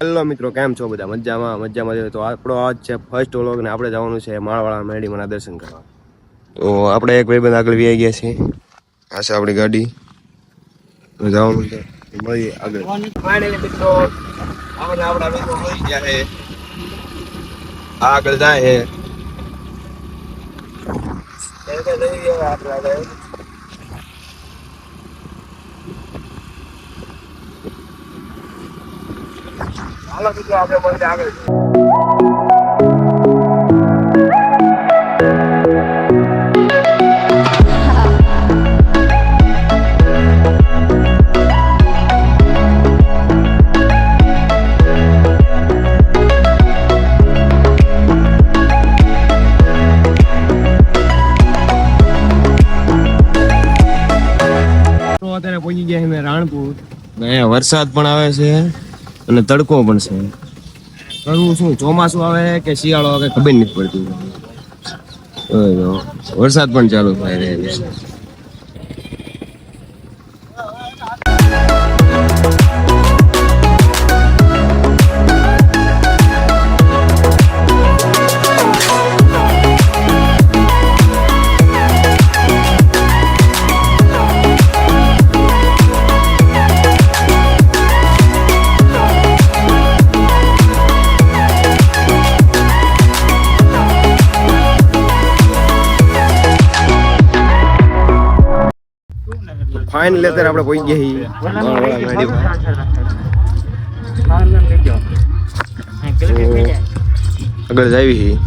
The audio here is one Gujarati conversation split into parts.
હેલો મિત્રો, કેમ છો બધા? મજામાં તો આપણો આજ છે ફર્સ્ટ વ્લોગ ને આપણે જવાનું છે માળવાળા મેડીમાંના દર્શન કરવા. તો આપણે એક ભાઈબંધ આગળ વી આવી ગયા છે. આ છે આપણી ગાડી. જવાનું છે, મળીએ આગળ. ફાઇનલી મિત્રો આપણા મિત્રો મળી ગયા છે. આગળ જાય છે આપણે હાલો મિત્રો, આપણે મળીએ આગળ. અત્યારે પહોંચી ગયા છે રાણપુર. અહીંયા વરસાદ પણ આવે છે અને તડકો પણ છે. કરવું શું, ચોમાસું આવે કે શિયાળો આવે ખબર નથી પડતી. વરસાદ પણ ચાલુ થાય રહે છે. ફાઇનલી અત્યારે આપણે પહોંચી ગયા છીએ આગળ જાવી છીએ.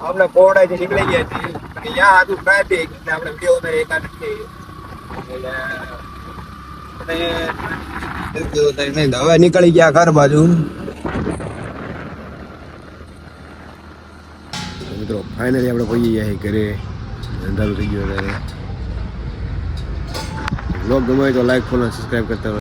આપણે કોરડાથી નીકળી ગયા છીએ અને ત્યાં હતું ટ્રાફિક એટલે આપણે વિડીયો ઉતારી એકાદ હવે નીકળી ગયા ઘર બાજુ. મિત્રો ફાઇનલી આપણે પહોંચી ગયા છીએ ઘરે. અંધારું થઈ ગયું. અત્યારે બ્લોગ ગમે તો લાઈક ફોલો સબસ્ક્રાઈબ કરતા